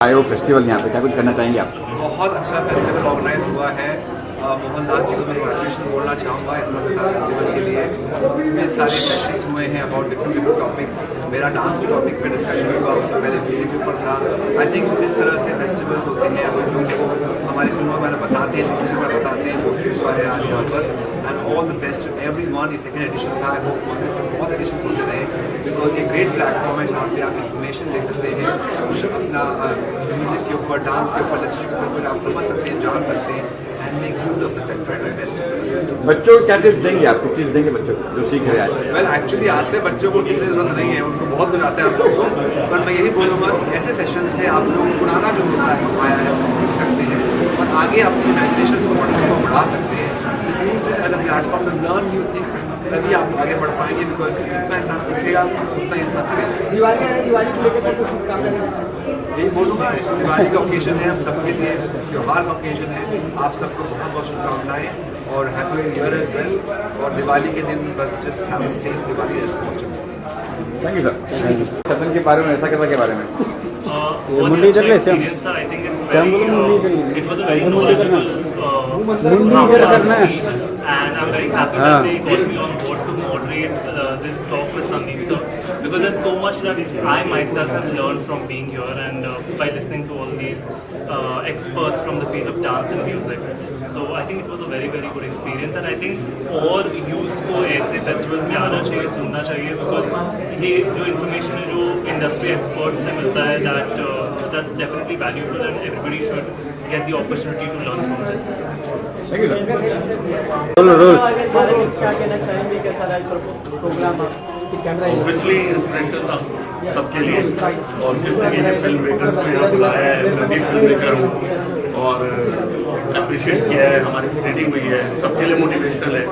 आए हो फेस्टिवल यहाँ पे, क्या कुछ करना चाहेंगे आप? बहुत अच्छा फेस्टिवल ऑर्गेनाइज हुआ है। मोहनदास जी को मैं कंग्रेचुलेशन बोलना चाहूँगा इतना बड़ा फेस्टिवल के लिए। इतने सारे सेशंस हुए हैं अबाउट डिफरेंट टॉपिक्स। मेरा डांस के टॉपिक पे डिस्कशन हुआ, उससे पहले म्यूजिक के ऊपर था। आई थिंक जिस तरह से फेस्टिवल्स होते हैं हम लोगों को हमारी फिल्मों के बारे में बताते हैं, लिखने में बताते हैं, वो भी हुआ है आज यहाँ पर। And all the best to everyone. ये सेकेंड एडिशन था, आई होप से बहुत एडिशन होते रहे, बिकॉज ये ग्रेट प्लेटफॉर्म है जहाँ पे आप इन्फॉर्मेशन ले सकते हैं, अपना म्यूजिक के ऊपर, डांस के ऊपर, लिटरेचर के ऊपर आप समझ सकते हैं, जान सकते हैं and make use of the festival best. बच्चों को क्या टिप्स देंगे आप? कुछ टिप्स देंगे बच्चों को जो सीख रहे हैं आज? वेल एक्चुअली आज के बच्चों को टिप्स की जरूरत नहीं है, उनको बहुत कुछ आता है हम लोग को। पर मैं यही बोलूँगा कि ऐसे सेशन से आप लोग पुराना जो होता है पाया है वो सीख सकते हैं और आगे अपनी इमेजिनेशन को बढ़ा सकते हैं। So use this as a platform to learn new things, तभी आप आगे बढ़ पाएंगे। बिकॉज जितना इंसान सीखेगा उतना इंसान आगे। दिवाली आ रही है, दिवाली को लेकर कुछ शुभकामनाएं? यही बोलूँगा, दिवाली का ओकेजन है, हम सबके लिए त्यौहार का ओकेजन है। आप सबको बहुत बहुत शुभकामनाएं और happy new year as well. और दिवाली के दिन बस just have a safe Diwali as most important. Thank you sir. Session के बारे में, ऐसा कैसा के बारे में? मुंडी कर ले श्याम। श्याम बोलो मुंडी करिए। It was a very knowledgeable मुंडी करना है। and I'm very happy that they got me on board to moderate this talk with Sandeep sir, because there's so much that I myself have learned from being here and by listening to all these experts from the field of dance and music. So I think it was a very very good experience and I think और youth को ऐसे festivals में आना चाहिए, सुनना चाहिए, because ये जो information है जो industry experts से मिलता है that's definitely valuable and everybody should get the opportunity to learn from this. Thank you sir. क्या कहना चाहेंगे, कैसा रहा प्रोग्राम? ऑब्वियसली इंस्पिरेशनल था सबके लिए और जिस तरीके के फिल्म मेकर्स को यहाँ बुलाया है, मैं भी फिल्म मेकर हूँ और अप्रिशिएट किया है, हमारी स्क्रीनिंग हुई है, सबके लिए मोटिवेशनल है,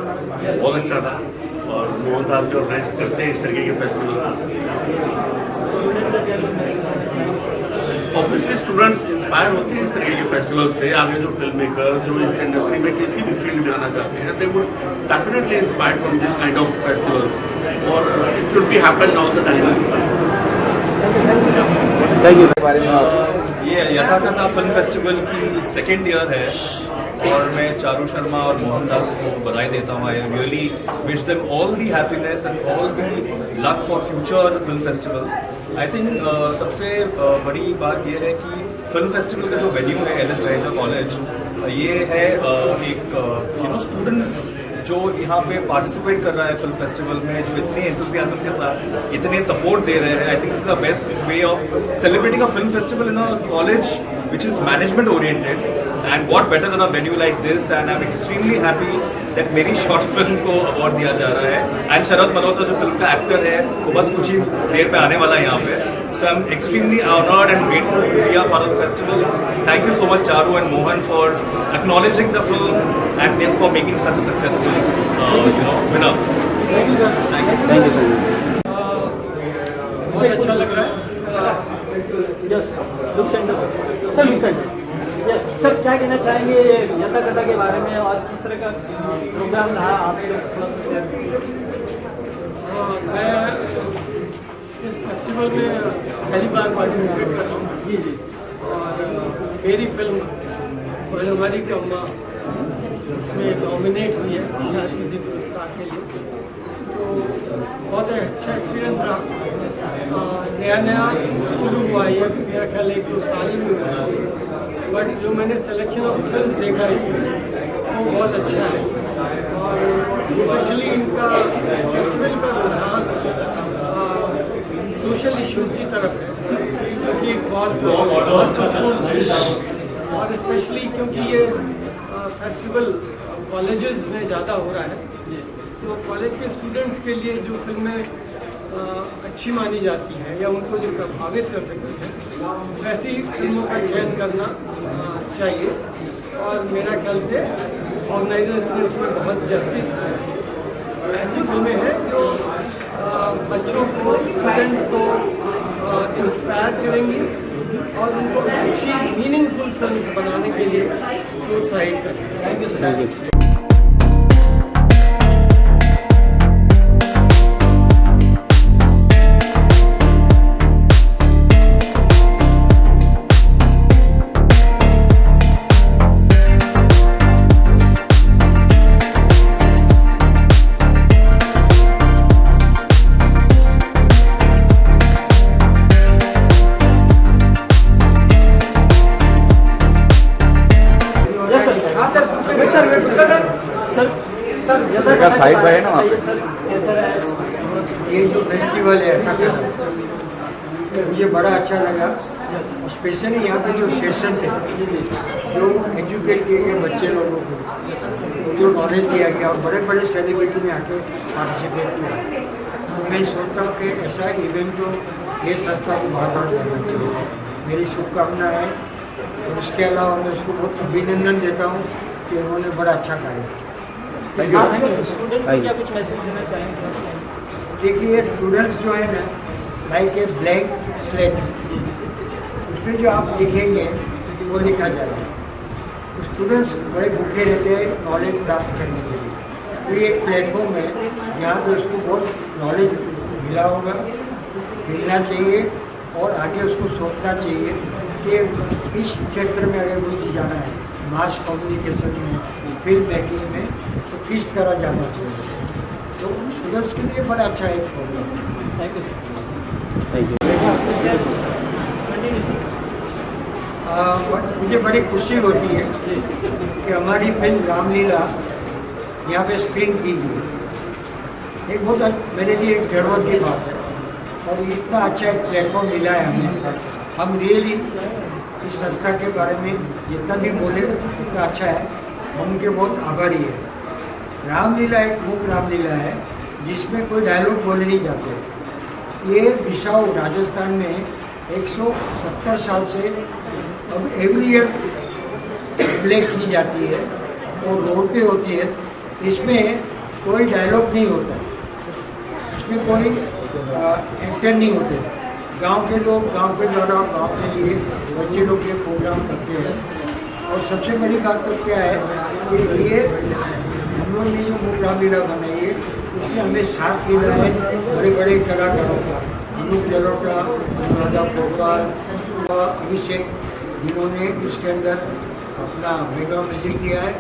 बहुत अच्छा था। और मोहनदास जो ऑर्गेनाइज करते हैं इस तरीके के फेस्टिवल, ऑब्वियसली स्टूडेंट्स इंस्पायर होते हैं इस तरीके के फेस्टिवल से। आगे जो फिल्म मेकर्स जो इस इंडस्ट्री में किसी भी फील्ड में आना चाहते हैं, they would definitely inspired from this kind of festivals और it should be happen all the time. Thank you. बारे में ये यथाकथा फिल्म फेस्टिवल की सेकेंड ईयर है और मैं चारू शर्मा और मोहनदास को बधाई देता हूँ। I really wish them all the happiness and all the luck for future film festivals. I think सबसे बड़ी बात यह है कि फिल्म फेस्टिवल का जो वेन्यू है एल एस रहेजा कॉलेज, ये है एक स्टूडेंट्स जो यहाँ पे पार्टिसिपेट कर रहा है फिल्म फेस्टिवल में, जो इतने एंथुसियाज्म के साथ इतने सपोर्ट दे रहे हैं। I think this is the best way of celebrating a film festival in a college which is management oriented, and what better than a venue like this, and I'm extremely happy that मेरी short film को award दिया जा रहा है and शरद मल्होत्रा जो film का actor है वो बस कुछ ही देर पे आने वाला है यहाँ पे। So I'm extremely honored and grateful to be a part of the festival. Thank you so much Charu and Mohan for acknowledging the film and then for making such a successful winner. Thank you sir. Thank you. Thank you sir. बहुत अच्छा लग रहा है। Yes, look centre sir, look centre. Yes sir, क्या कहना चाहेंगे यथाकथा के बारे में और किस तरह का प्रोग्राम रहा, आप लोग थोड़ा सा शेयर कीजिए। मैं इस फेस्टिवल में पहली बार पार्टिसिपेट कर रहा हूँ जी जी। और मेरी फिल्म कोयलवारी की अम्मा उसमें नॉमिनेट हुई है शायद किसी पुरस्कार के लिए, तो बहुत अच्छा एक्सपीरियंस रहा। नया शुरू हुआ है, मेरा ख्याल 1-2 साल ही हुआ है, बट जो मैंने सिलेक्शन ऑफ फिल्म देखा इसमें वो बहुत अच्छा है और स्पेशली इनका फेस्टिवल का रुझान सोशल इश्यूज़ की तरफ है, क्योंकि एक बहुत महत्वपूर्ण चीज़ है और स्पेशली क्योंकि ये फेस्टिवल कॉलेजेस में ज़्यादा हो रहा है, तो कॉलेज के स्टूडेंट्स के लिए जो फिल्में अच्छी मानी जाती हैं या उनको जो प्रभावित कर सकती हैं, वैसी फिल्मों का चयन करना चाहिए और मेरा ख्याल से ऑर्गेनाइजर्स ने उसमें बहुत जस्टिस किया। ऐसी फिल्में हैं जो बच्चों को, स्टूडेंट्स को इंस्पायर करेंगी और उनको अच्छी मीनिंगफुल फिल्म बनाने के लिए प्रोत्साहित करेंगी। Thank you sir. मेरा साहिब भाई है ना वहाँ पे। सर कैसा है? ये जो फेस्टिवल है था मुझे बड़ा अच्छा लगा। स्पेशली यहाँ पे जो सेशन थे, जो एजुकेट किए गए बच्चे लोगों को जो नॉलेज दिया गया और बड़े बड़े सेलिब्रिटी में आके पार्टिसिपेट किया। मैं सोचता हूँ कि ऐसा इवेंट जो ये संस्था को बार बार करना चाहिए। मेरी शुभकामना है। और उसके अलावा मैं उसको बहुत अभिनंदन देता हूँ कि उन्होंने बड़ा अच्छा कार्य किया। Thank you. स्टूडेंट को क्या कुछ मैसेज देना चाहेंगे सर? देखिए स्टूडेंट्स जो है ना, लाइक ए ब्लैंक स्लेट, उसमें जो आप लिखेंगे वो लिखा जाएगा। स्टूडेंट्स बड़े भूखे रहते हैं नॉलेज प्राप्त करने के लिए। तो ये एक प्लेटफॉर्म है जहाँ पे उसको बहुत नॉलेज मिला होगा, मिलना चाहिए और आगे उसको सोचना चाहिए कि इस क्षेत्र में अगर मुझे जाना है, मास कम्युनिकेशन में, फिल्म मेकिंग में, तो किस तरह जाना चाहिए। तो स्टूडेंट्स के लिए बड़ा अच्छा एक प्रोग्राम है। Thank you thank you. मुझे बड़ी खुशी होती है कि हमारी फिल्म रामलीला यहाँ पे स्क्रीन की गई। एक बहुत मेरे लिए एक गर्व की बात है और इतना अच्छा एक प्लेटफॉर्म मिला है हमें। हम रियली इस संस्था के बारे में जितना भी बोले उतना अच्छा है, हम उनके बहुत आभारी है। रामलीला एक मूक रामलीला है जिसमें कोई डायलॉग बोले नहीं जाते। ये बिसाऊ राजस्थान में 170 साल से अब एवरी ईयर प्ले की जाती है और रोड पे होती है। इसमें कोई डायलॉग नहीं होता, इसमें कोई एक्टर नहीं होते। गांव के लोग गांव के द्वारा गांव के लिए बच्चे लोग ये प्रोग्राम करते हैं। और सबसे बड़ी बात तो क्या है कि ये हम लोग ने जो मूक रामलीला बनाई है उसमें हमें साथ मिला है बड़े बड़े कलाकारों का, अनूप जलोटा, अनुराधा पोपाल, अभिषेक, जिन्होंने इसके अंदर अपना बैकग्राउंड म्यूजिक दिया है।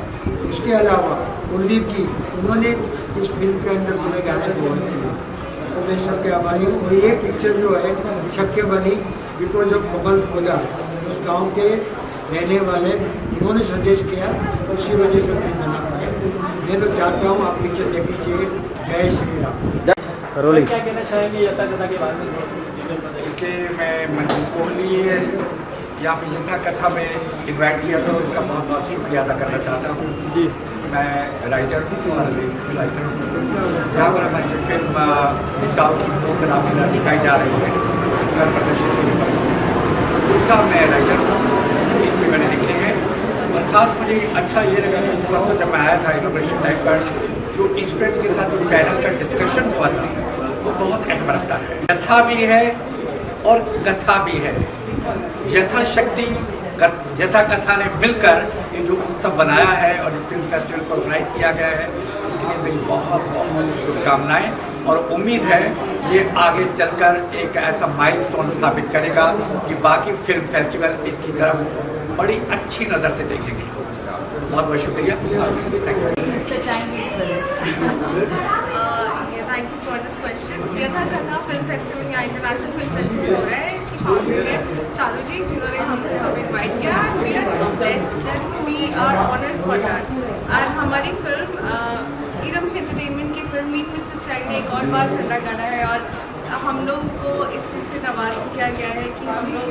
उसके अलावा कुलदीप जी, उन्होंने इस फिल्म के अंदर पूरे गाने बोल किए। तो मैं सबके आभारी हूँ। और ये पिक्चर जो है शक्य बनी बिकॉज ऑफ कमल खुदा, उस गाँव के रहने वाले, उन्होंने सजेस्ट किया, उसी वजह से फिल्म बना पाए। मैं तो चाहता हूँ आप पिक्चर देख लीजिए। जय श्री राम। रोलिंग। क्या कहना चाहेंगे यथा कथा के बारे में? डिटेल बताइए। कि मैं मनोज कोहली यहाँ पे यथा कथा में इन्वाइट किया तो उसका बहुत बहुत शुक्रिया अदा करना चाहता हूँ जी। मैं राइटर हूँ और राइटर हूँ। यहाँ पर हमारी फिल्म मिसाल की मूक रामलीला दिखाई जा रही है उत्तर प्रदर्शन, उसका मैं राइटर हूँ। गीत भी मैंने लिखे हैं और ख़ास मुझे अच्छा ये लगा कि परसों जब मैं आया था इनोग्रेशन टाइम पर, जो स्टूडेंट्स के साथ जो पैनल का डिस्कशन हुआ था वो बहुत अहम रखता है। यथा भी है और कथा भी है। यथा शक्ति यथा कथा ने मिलकर ये जो उत्सव बनाया है और जो फिल्म फेस्टिवल को ऑर्गेनाइज किया गया है, इसके लिए मेरी बहुत बहुत शुभकामनाएं। और उम्मीद है ये आगे चलकर एक ऐसा माइलस्टोन स्थापित करेगा कि बाकी फिल्म फेस्टिवल इसकी तरफ बड़ी अच्छी नज़र से देखेंगे। बहुत बहुत शुक्रिया। Thank you for this question. यथा कथा फिल्म फेस्टिवल या इंटरनेशनल फिल्म फेस्टिवल हो रहा है, इसकी फाउंडर है चारू जी, जिन्होंने हमें इन्वाइट किया। We are so blessed that we are honoured for that. और हमारी फिल्म इरम्स एंटरटेनमेंट की फिल्म मीट मिस्टर चाइल्ड ने एक और बार झंडा गाड़ा है और हम लोगों को इस चीज़ से नवाज किया गया है कि हम लोग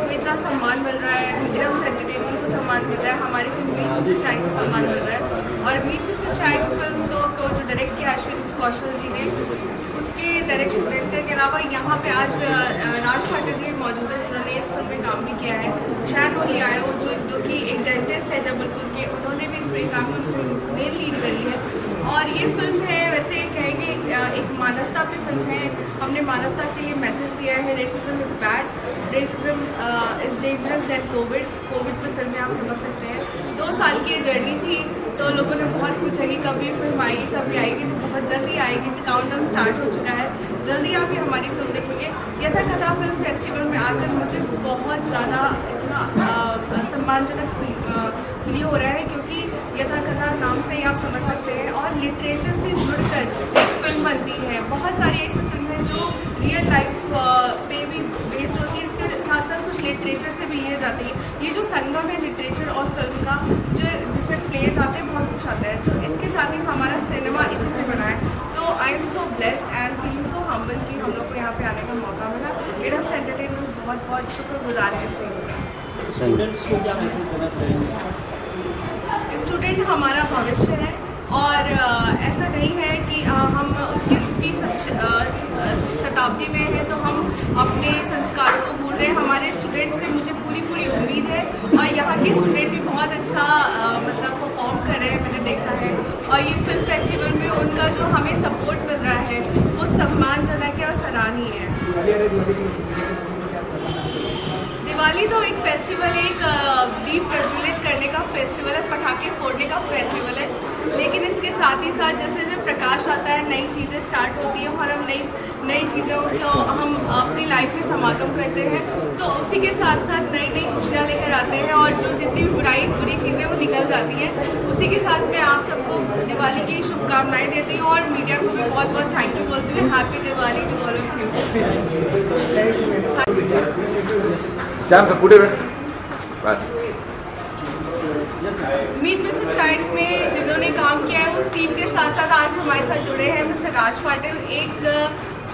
को इतना सम्मान मिल रहा है, इरम्स एंटरटेनमेंट को सम्मान मिल रहा है, हमारी फिल्म मीट मिस्टर चाइल्ड को सम्मान मिल रहा है। और मीट मिस्टर चाइल्ड फिल्म को जो डायरेक्ट किया अश्विन कौशल जी ने, उसके डायरेक्शन डायरेक्टर के अलावा यहाँ पे आज राज ठाकर जी मौजूद है जिन्होंने इस फिल्म में काम भी किया है। चैन होली आए हो जो कि एक डेंटिस्ट है जबलपुर के, उन्होंने भी इसमें काम मेन लीड करी है। और ये फिल्म है, वैसे कहेंगे एक मानवता पे फिल्म है। हमने मानवता के लिए मैसेज दिया है, racism is bad, racism is dangerous that Covid. Covid पर फिल्में आप समझ सकते हैं। 2 साल की जर्नी थी तो लोगों ने बहुत पूछा कि कब ये फिल्म आएगी, कब ये आएगी, तो बहुत जल्दी आएगी। तो काउंटडाउन स्टार्ट हो चुका है, जल्दी आप ये हमारी फिल्म देखेंगे। यथा कथा फिल्म फेस्टिवल में आकर मुझे बहुत ज़्यादा इतना सम्मानजनक फील हो रहा है, क्योंकि यथा कथा नाम से ही आप समझ सकते हैं और लिटरेचर से जुड़कर एक फिल्म बनती है। बहुत सारी ऐसी फिल्म है जो रियल लाइफ पे भी बेस्ड होती है, इसके साथ साथ कुछ लिटरेचर से भी लिए जाती है। ये जो संगम है लिटरेचर और फिल्म का, जो जिसमें प्लेज आते हैं, बहुत कुछ आता है। तो इसके साथ ही हमारा सिनेमा इसी से बनाए। तो I am so blessed and feeling so humble कि हम लोग को यहाँ पे आने का मौका मिला। इडम्स एंटरटेनमेंट बहुत बहुत शुक्रगुजार है इस चीज़ का। स्टूडेंट्स को क्या मैसेज देना चाहेंगे? स्टूडेंट हमारा भविष्य है और ऐसा नहीं है कि हम 21वीं शताब्दी में हैं तो हम अपने संस्कारों को भूल रहे हैं। हमारे स्टूडेंट से मुझे पूरी उम्मीद है और यहाँ के स्टूडेंट भी बहुत अच्छा मतलब परफॉर्म कर रहे हैं, मैंने देखा है। और ये फिल्म फेस्टिवल में उनका जो हमें सपोर्ट मिल रहा है वो सम्मानजनक है और सराहनीय है। दिवाली तो एक फेस्टिवल, एक दीप प्रज्वलित करने का फेस्टिवल है, पटाखे फोड़ने का फेस्टिवल है, लेकिन इसके साथ ही साथ जैसे जब प्रकाश आता है नई चीज़ें स्टार्ट होती हैं और हम नई चीज़ों को हम अपनी लाइफ में समागम करते हैं, तो उसी के साथ साथ नई खुशियाँ लेकर आते हैं और जो जितनी भी बुरी चीज़ें वो निकल जाती हैं। उसी के साथ मैं आप सबको दिवाली की शुभकामनाएँ देती हूँ और मीडिया को भी बहुत बहुत थैंक यू बोलती हूँ। Happy Diwali to all of you. Shyam का पूरे बस मीट मिस्टर चाइल्ड में जिन्होंने काम किया है उस टीम के साथ साथ आज हमारे साथ जुड़े हैं मिस्टर राज पाटिल, एक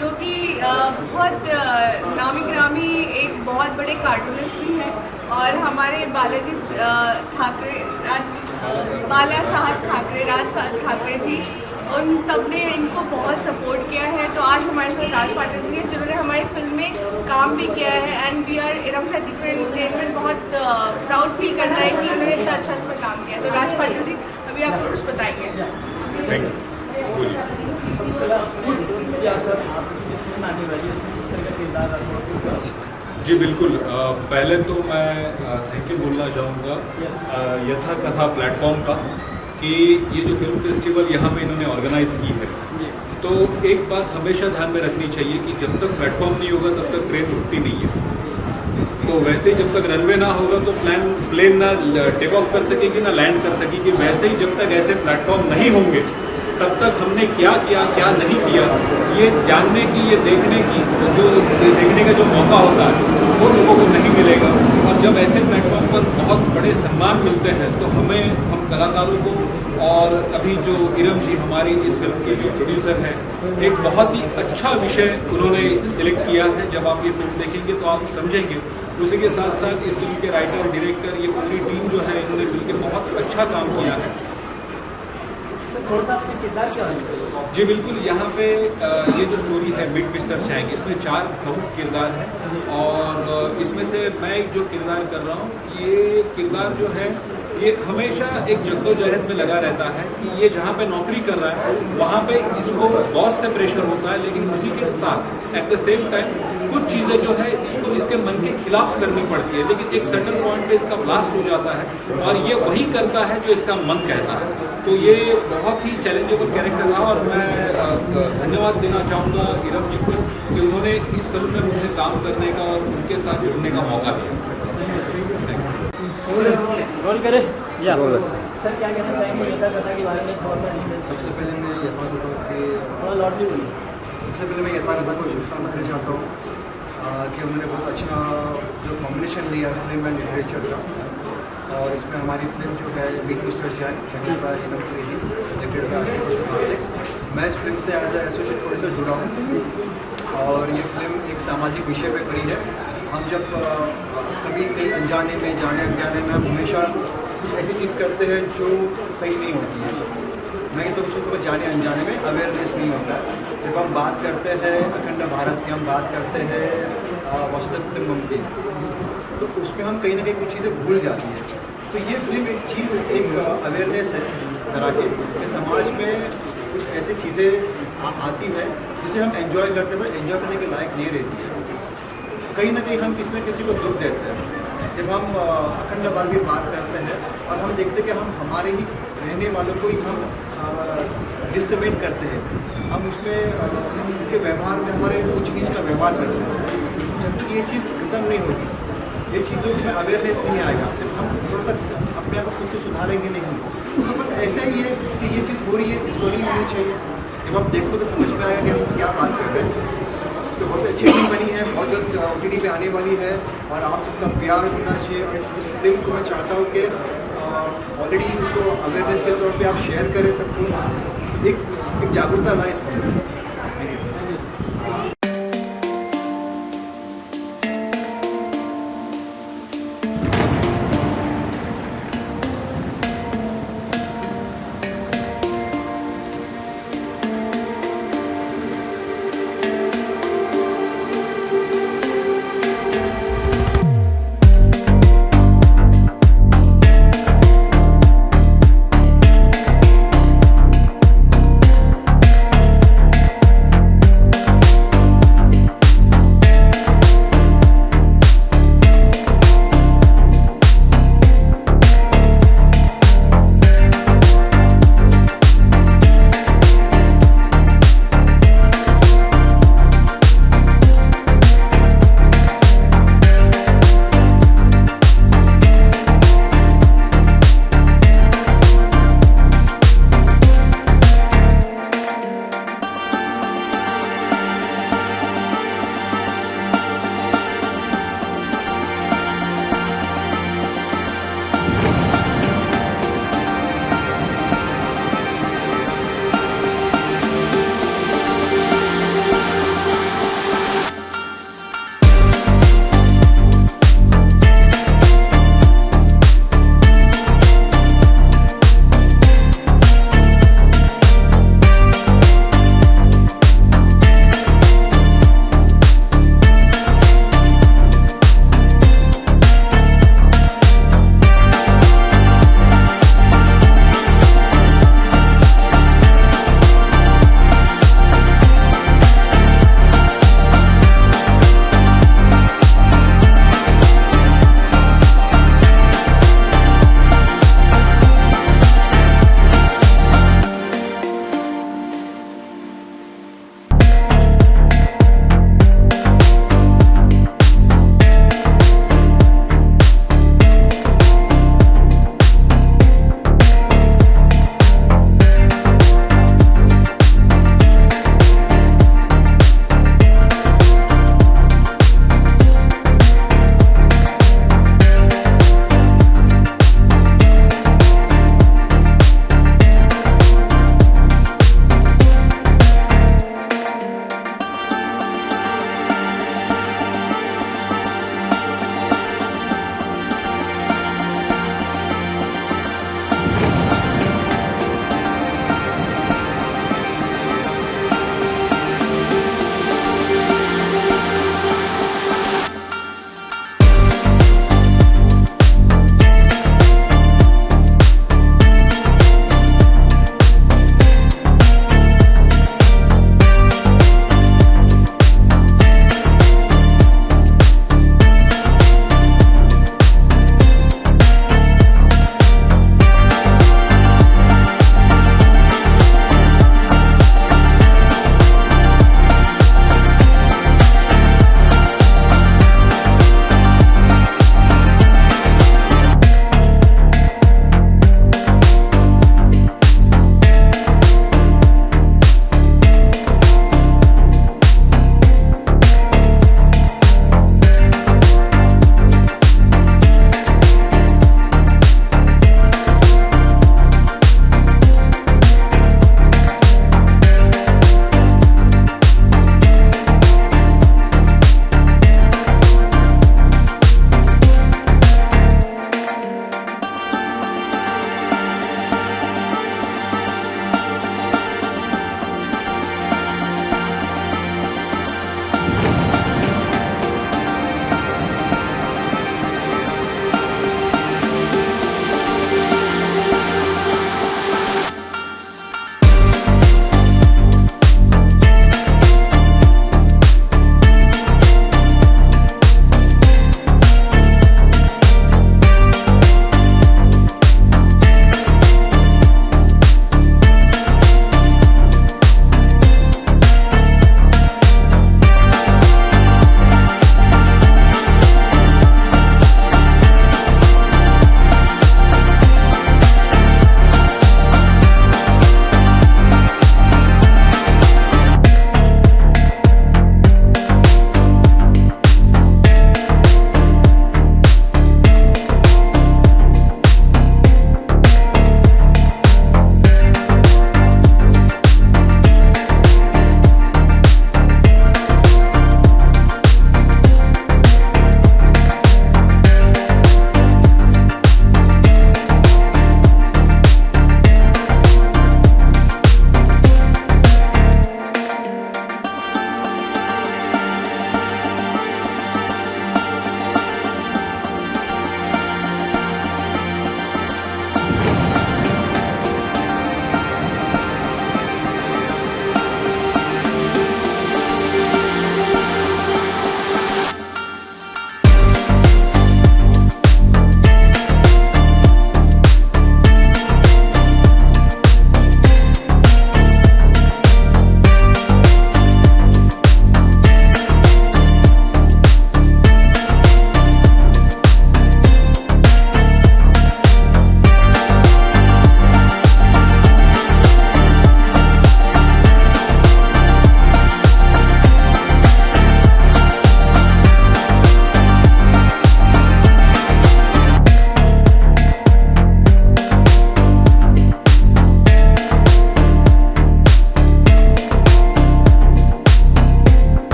जो कि बहुत नामी गिरामी एक बहुत बड़े कार्टूनिस्ट भी हैं, और हमारे बाला साहब ठाकरे, राज साहब ठाकरे जी, उन सब ने इनको बहुत सपोर्ट किया है। तो आज हमारे साथ राज पाटिल जी हैं जिन्होंने हमारी फिल्म में काम भी किया है एंड वी आर इडम्स एंटरटेनमेंट बहुत प्राउड फील करता है कि उन्होंने इतना अच्छा इसमें काम किया। तो राज पाटिल जी अभी आपको कुछ बताइए। जी बिल्कुल, पहले तो मैं थैंक यू बोलना चाहूँगा यथा कथा प्लेटफॉर्म का कि ये जो फिल्म फेस्टिवल यहाँ पे इन्होंने ऑर्गेनाइज की है, तो एक बात हमेशा ध्यान में रखनी चाहिए कि जब तक प्लेटफॉर्म नहीं होगा तब तक ट्रेन रुकती नहीं है। तो वैसे ही जब तक रनवे ना होगा तो प्लेन ना टेक ऑफ कर सकेगी ना लैंड कर सकेगी। वैसे ही जब तक ऐसे प्लेटफॉर्म नहीं होंगे तब तक हमने क्या किया क्या नहीं किया ये जानने की, ये देखने का जो मौका होता है वो लोगों को नहीं मिलेगा। और जब ऐसे प्लेटफॉर्म पर बहुत बड़े सम्मान मिलते हैं तो हम कलाकारों को, और अभी जो इरम जी हमारी इस फिल्म के जो प्रोड्यूसर हैं, एक बहुत ही अच्छा विषय उन्होंने सिलेक्ट किया है। जब आप ये फिल्म देखेंगे तो आप समझेंगे। उसी के साथ साथ इस फिल्म के राइटर, डायरेक्टर, ये पूरी टीम जो है इन्होंने मिलकर बहुत अच्छा काम किया है। जी बिल्कुल, यहाँ पे ये जो स्टोरी है मीट मिस्टर चैंग, इसमें 4 प्रमुख किरदार हैं और इसमें से मैं जो किरदार कर रहा हूँ, ये किरदार जो है ये हमेशा एक जद्दोजहद में लगा रहता है कि ये जहाँ पे नौकरी कर रहा है वहाँ पे इसको बॉस से प्रेशर होता है, लेकिन उसी के साथ एट द सेम टाइम कुछ चीज़ें जो है इसको इसके मन के खिलाफ करनी पड़ती है, लेकिन एक सर्टेन पॉइंट पे इसका ब्लास्ट हो जाता है और ये वही करता है जो इसका मन कहता है। तो ये बहुत ही चैलेंजेबल कैरेक्टर रहा और मैं धन्यवाद देना चाहूँगा इरम जी को कि उन्होंने इस फिल्म में मुझे काम करने का और उनके साथ जुड़ने का मौका दिया। रोल करें या सर, क्या कहना चाहेंगे यथा कथा के बारे में थोड़ा सा? सबसे पहले मैं यथा कथा के थोड़ा लॉटली बोलिए। सबसे पहले मैं यथा कथा को शुभकामना देना चाहता हूँ कि उन्होंने बहुत अच्छा जो कॉम्बिनेशन दिया फिल्म एंड लिटरेचर का, और इसमें हमारी फिल्म जो है मीट मिस्टर चैंग मैं इस फिल्म से एज ए एसोसिएट प्रोड्यूसर जुड़ा हूँ और ये फिल्म एक सामाजिक विषय पे खड़ी है। हम जब कभी कहीं अनजाने में हम हमेशा कुछ ऐसी चीज़ करते हैं जो सही नहीं होती है, नहीं तो उसको जाने अनजाने में अवेयरनेस नहीं होता है। जब हम बात करते हैं अखंड भारत की, हम बात करते हैं वसुधैव कुटुंबकम की, तो उसमें हम कहीं ना कहीं कुछ चीज़ें भूल जाती हैं। तो ये फिल्म एक चीज़, एक अवेयरनेस है तरह की समाज में कुछ ऐसी चीज़ें आती है जिसे हम एंजॉय करते हैं, एंजॉय करने के लायक नहीं रहती है। कहीं ना कहीं हम किसी न किसी को दुख देते हैं। जब हम अखंड भारत की बात करते हैं और हम देखते हैं कि हम हमारे ही रहने वालों को ही हम डिस्टर्बेट करते हैं, हम उसमें उनके व्यवहार में हमारे ऊंच नीच का व्यवहार करते हैं, जब तक ये चीज़ खत्म नहीं होगी, ये चीज़ों में अवेयरनेस नहीं आएगा, जब हम थोड़ा सा अपने आप को खुद को सुधारेंगे नहीं। तो बस ऐसा ही है कि ये चीज़ हो रही है, इसको नहीं होनी चाहिए। जब आप देखो तो समझ में आएगा कि हम क्या बात कर रहे हैं। तो बहुत अच्छी फिल्म बनी है, बहुत जल्द OTT पे आने वाली है और आप सबका प्यार होना चाहिए। और इस फिल्म को मैं चाहता हूँ कि ऑलरेडी उसको अवेयरनेस के तौर पे आप शेयर करें सबको। एक एक जागरूकता लाई इस फिल्म में।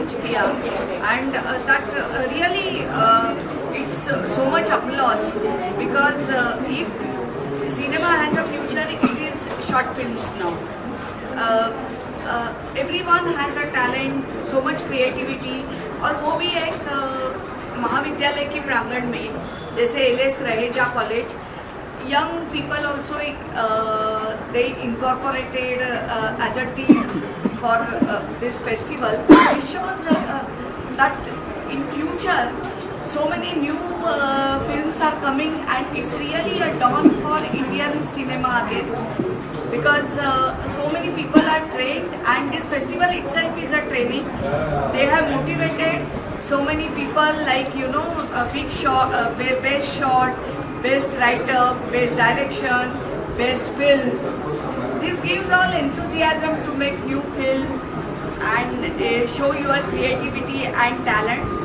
लॉन्च किया and that really it's so much applause because if cinema has a future, it is short films now. Everyone has a talent, so much creativity, और वो भी एक महाविद्यालय के प्रांगण में, जैसे LS Raheja college, young people also they incorporated as a team for this festival. It shows that in future so many new films are coming and it's really a dawn for Indian cinema again because so many people are trained and this festival itself is a training. They have motivated so many people like big shot, best shot, best writer, best direction, best film. This gives all enthusiasm to make new film and show your creativity and talent.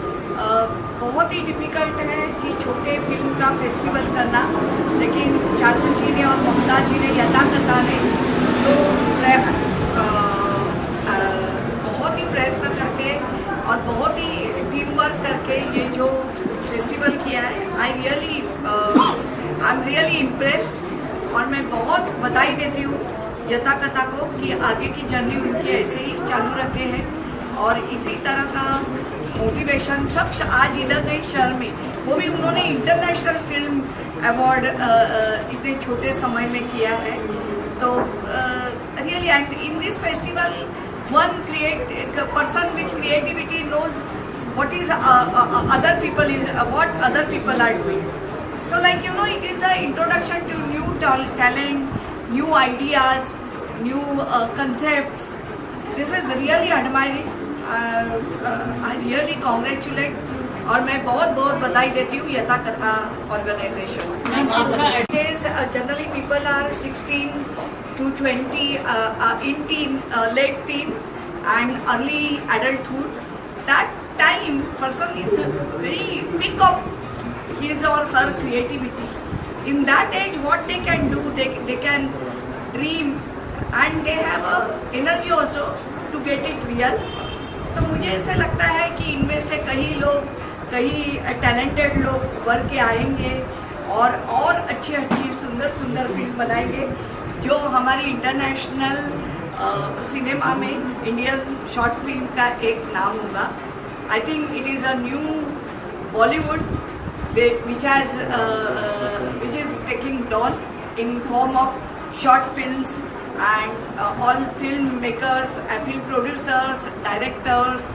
बहुत ही difficult है कि छोटे film का festival करना, लेकिन चारू जी ने और ममता जी ने यथाकथा ने जो बहुत ही प्रयत्न करके और बहुत ही टीम वर्क करके ये जो फेस्टिवल किया है, आई एम रियली इम्प्रेस्ड और मैं बहुत बधाई देती हूँ यथाकथा को कि आगे की जर्नी उनके ऐसे ही चालू रखे हैं और इसी तरह का मोटिवेशन सब आज इधर गई शहर में, वो भी उन्होंने इंटरनेशनल फिल्म अवार्ड इतने छोटे समय में किया है. तो really and in this festival one person with creativity knows what is other people is what other people are doing. So like it is a introduction to new talent, new ideas, new concepts. This is really admiring. I really congratulate और मैं बहुत बहुत बधाई देती हूँ यथाकथा organisation. It is generally people are 16 to 20 in teen, late teen and early adulthood. That time person is very big of his or her creativity. In that age what they can do, they can dream and they have a energy also to get it real. तो मुझे ऐसे लगता है कि इनमें से कई talented लोग उभर के आएंगे और अच्छी सुंदर फिल्म बनाएंगे जो हमारी इंटरनेशनल सिनेमा में इंडियन शॉर्ट फिल्म का एक नाम होगा. I think it is a new Bollywood which is taking dawn in form of short films and all filmmakers, film producers, directors,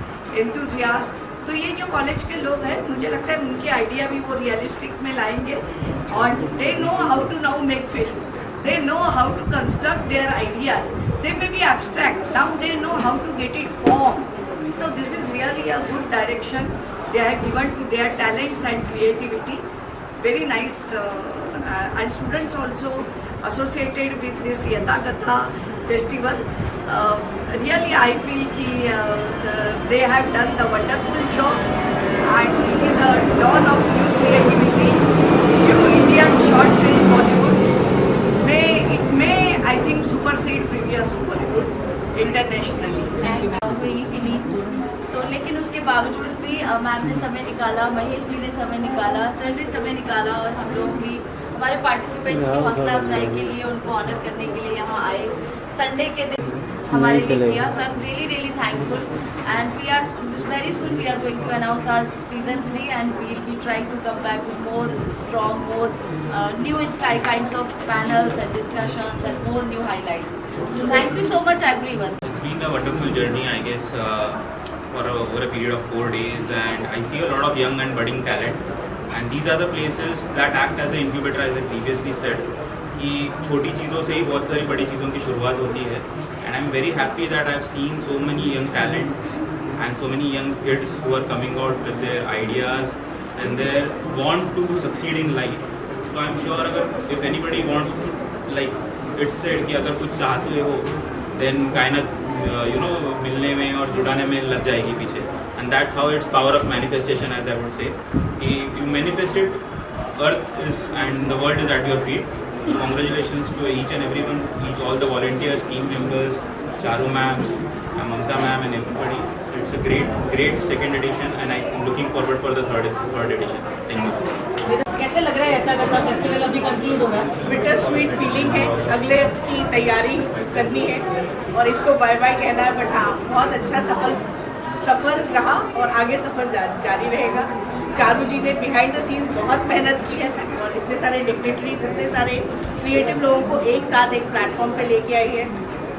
enthusiasts. तो ये जो कॉलेज के लोग हैं मुझे लगता है उनके आइडिया भी वो रियलिस्टिक में लाएंगे और they know how to now make film, they know how to construct their ideas. They may be abstract, now they know how to get it form. So this is really a good direction they have given to their talents and creativity. Very nice and students also associated with this Yathagatha festival. Really I feel they have done the wonderful job and it is a dawn of new creativity, new Indian short film Bollywood. It may I think supersede previous Bollywood internationally. लेकिन उसके बावजूद भी ma'am ने समय निकाला, महेश जी ने समय निकाला, सर ने समय निकाला और हम लोग भी हमारे पार्टिसिपेंट्स की हौसला अफजाई के लिए उनको ऑनर करने के लिए यहाँ आए. संडे के दिन हमारे लिए किया. So I am really thankful and we are very soon we are going to announce our season 3 and we will be trying to come back with more strong, more new kinds of panels and discussions and more new highlights. So thank you so much everyone. It's been a wonderful journey, I guess, over a period of 4 days, and I see a lot of young and budding talent, and these are the places that act as an incubator, as I previously said, कि छोटी चीज़ों से ही बहुत सारी बड़ी चीज़ों की शुरुआत होती है. And I'm very happy that I've seen so many young talent and so many young kids who are coming out with their ideas and their want to succeed in life. So I'm sure अगर if anybody wants to, like it's said कि अगर कुछ चाहते हो then कायनात मिलने में और जुड़ाने में लग जाएगी पीछे. And that's how it's power of manifestation, as I would say. You manifest it, earth is and the world is at your feet. So congratulations to each and everyone, all the volunteers, team members, Charu ma'am, Mamta ma'am and everybody. It's a great second edition, and I'm looking forward for the third edition. Thank you. कैसे लग रहा है यथा कथा festival अभी conclude हो गया? Bitter sweet feeling है, अगले की तैयारी करनी है और इसको बाय बाय कहना है, बट हाँ बहुत अच्छा सफ़र रहा और आगे सफ़र जारी रहेगा। चारू जी ने बिहाइंड द सीन बहुत मेहनत की है और इतने सारे डिग्नेटरीज, इतने सारे क्रिएटिव लोगों को एक साथ एक प्लेटफॉर्म पे लेके आई है।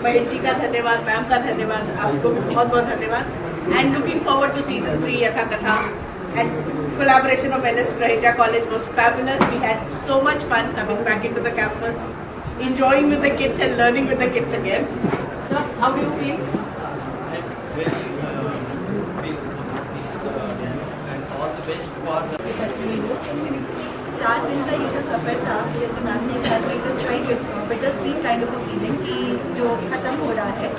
महेश जी का धन्यवाद, मैम का धन्यवाद, आपको भी बहुत बहुत धन्यवाद। And looking forward to season 3 यथा कथा and collaboration of LS Raheja College was fabulous. We had so much fun coming back into the campus, enjoying with the kids and learning with the kids again. Sir, how do you feel? चार दिन का ये जो सफ़र था, जैसे ma'am ने कहा कि it is trying bitter sweet kind of a feeling कि जो ख़त्म हो रहा है,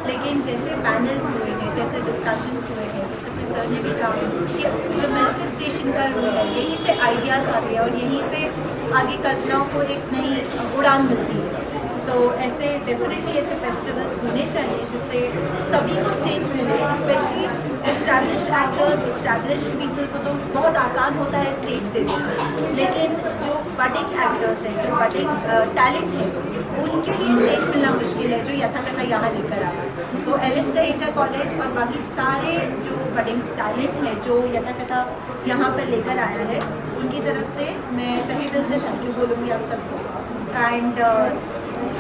लेकिन जैसे पैनल्स हुए हैं, जैसे डिस्कशंस हुए हैं, जैसे फिर सर ने भी कहा कि जो मैनिफेस्टेशन का रूल है, यहीं से आइडियाज़ आते हैं और यहीं से आगे कल्पनाओं को एक नई उड़ान मिलती है। तो ऐसे डेफिनेटली ऐसे फेस्टिवल्स होने चाहिए जिससे सभी को स्टेज मिले, specially establish actors, establish people को तो बहुत आसान होता है स्टेज देना, लेकिन जो बडिंग एक्टर्स हैं, जो बडिंग टैलेंट है, उनके लिए स्टेज मिलना मुश्किल है, जो यथा कथा यहाँ लेकर आया। तो LS रहेजा कॉलेज और बाकी सारे जो बडिंग टैलेंट है, जो यथा कथा यहाँ पर लेकर आया है, उनकी तरफ से मैं तहे दिल से थैंक यू बोलूँगी आप सबको। एंड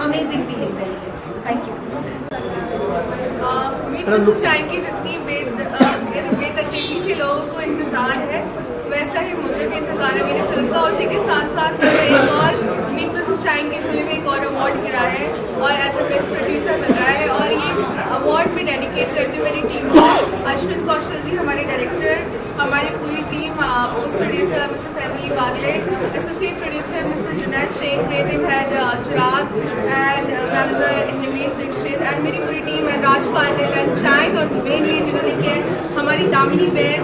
अमेजिंग फीलिंग रही है। Thank you. मिसेस शाइन की जितनी बेतरतीबी से लोगों को इंतज़ार है, वैसा ही मुझे भी इंतज़ार है मेरी फिल्म का। उसी के साथ साथ एक और मिसेस शाइन के झोले में एक और अवार्ड गिरा है और एज अ बेस्ट प्रोड्यूसर मिल रहा है, और ये अवार्ड भी डेडिकेट करती हूँ मेरी टीम को। अश्विन कौशल जी हमारे डायरेक्टर, हमारी पूरी team, post producer mister Faizli Bagle, associate producer mister Junaid Shaikh, creative head Chirag and manager Himesh Dixit and मेरी पूरी team and Raj Patil and चाइग, और मेनली जिन्होंने किया है हमारी दामिनी बेन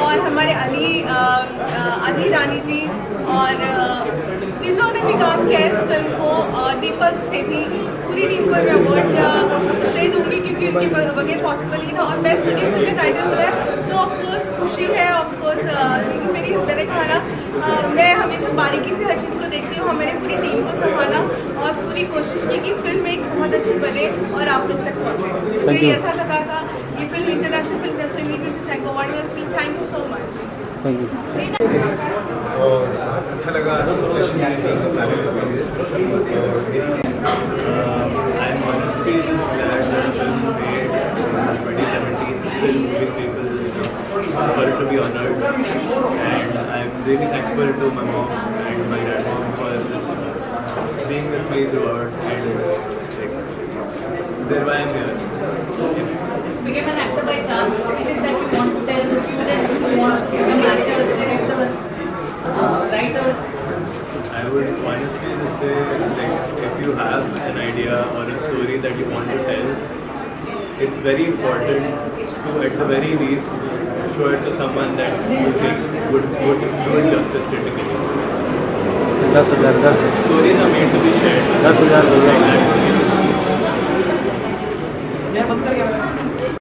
और हमारे अली रानी जी, और जिन्होंने भी काम किया इस फिल्म को, दीपक सेठी, पूरी टीम को मैं अवार्ड का श्रेय दूंगी क्योंकि उनके बगैर पॉसिबल ही था। और बेस्ट प्रोड्यूसर का टाइटल मिला है तो ऑफकोर्स खुशी है, ऑफकोर्स मेरी मेरे खाना मैं हमेशा बारीकी से हर चीज़ को देखती हूँ। हमारी पूरी टीम को संभाला और पूरी कोशिश की कि फिल्म एक बहुत अच्छी बने और आप लोग तक पहुँचे। तो ये यथा कथा था, ये फिल्म इंटरनेशनल फिल्म फेस्टिवल में से अवार्ड में speak. Thank you so much. और अच्छा लगा I'm honestly just glad that the film made in 2017 still moving people for it to be honored, and I'm really thankful to my mom and my grandmom for just being with me throughout, and they're why I'm here. Became an actor by chance. What is it that you want to tell the students who want to become actors, directors, writers? I would honestly just say, like, if you have an idea or a story that you want to tell, it's very important to, at the very least, show it to someone that you think would do it justice critically. 10,000 का Stories are meant to be shared. 10,000 Like, that's what we should do. मैं बंद कर गया।